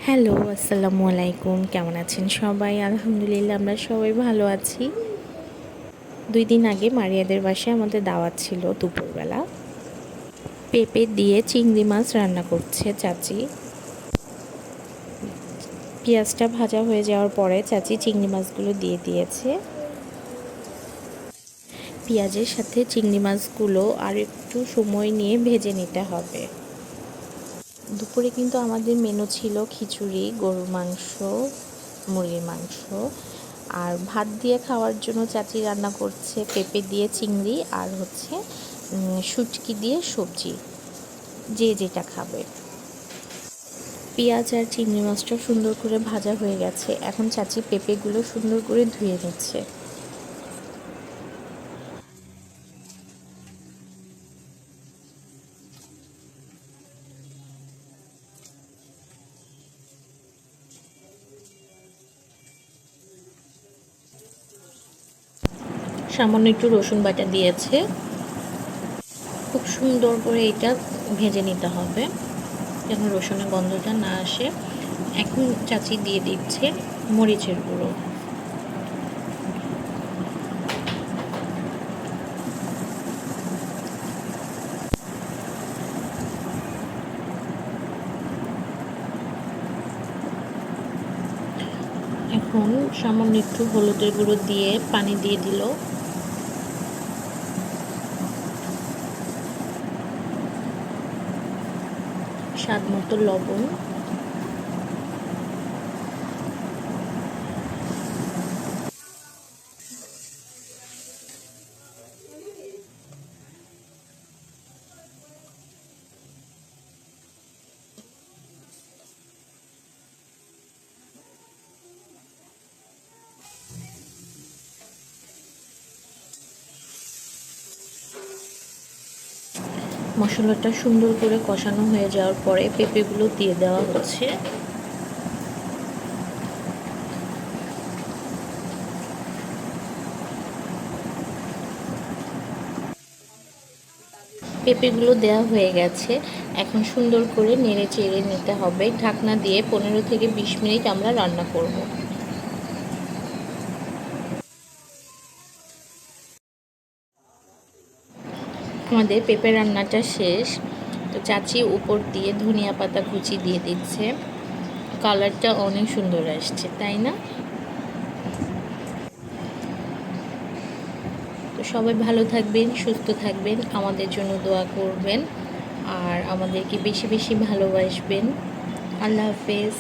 Hello, আসসালামু আলাইকুম। কেমন আছেন সবাই? আলহামদুলিল্লাহ আমরা সবাই ভালো আছি। ২ দিন আগে মারিয়াদের বাসায় আমাদের দাওয়াত ছিল দুপুরবেলা। পেঁপে দিয়ে চিংড়ি মাছ রান্না করছে চাচি। পেঁয়াজটা ভাজা হয়ে যাওয়ার পরে চাচি চিংড়ি মাছগুলো দিয়ে দিয়েছে। পেঁয়াজের সাথে চিংড়ি মাছগুলো আর একটু সময় নিয়ে ভেজে নিতে হবে। দুপুরে কিন্তু আমাদের মেনু ছিল খিচুড়ি, গরুর মাংস, মুরগির মাংস। আর ভাত দিয়ে খাওয়ার জন্য চাচি রান্না করছে পেঁপে দিয়ে চিংড়ি আর শুটকি দিয়ে সবজি, যে যেটা খাবে। পেঁয়াজ আর চিংড়ি মাছটা সুন্দর করে ভাজা হয়ে গেছে। এখন চাচি পেঁপেগুলো সুন্দর করে ধুয়ে নিচ্ছে। সামান্য একটু রসুন বাটা দিয়েছে। খুব সুন্দর করে এটা ভেজে নিতে হবে যেন রসুনের গন্ধটা না আসে। এখন চাচি দিয়ে দিচ্ছে মরিচের গুঁড়ো। এখন সামান্য একটু হলুদের গুঁড়ো দিয়ে পানি দিয়ে দিল। স্বাদ মতো লবণ। মশলাটা সুন্দর করে কষানো হয়ে যাওয়ার পরে পেঁপেগুলো দিয়ে দেওয়া হচ্ছে। পেঁপেগুলো দেওয়া হয়ে গেছে। এখন সুন্দর করে নেড়ে চেড়ে নিতে হবে। ঢাকনা দিয়ে 15 থেকে 20 মিনিট আমরা রান্না করব। আমাদের পেঁপে রান্নাটা শেষ। তো চাচি উপর দিয়ে ধনিয়া পাতা কুচি দিয়ে দিচ্ছে। কালারটা অনেক সুন্দর আসছে, তাই না? তো সবাই ভালো থাকবেন, সুস্থ থাকবেন, আমাদের জন্য দোয়া করবেন আর আমাদেরকে বেশি বেশি ভালোবাসবেন। আল্লাহ হাফেজ।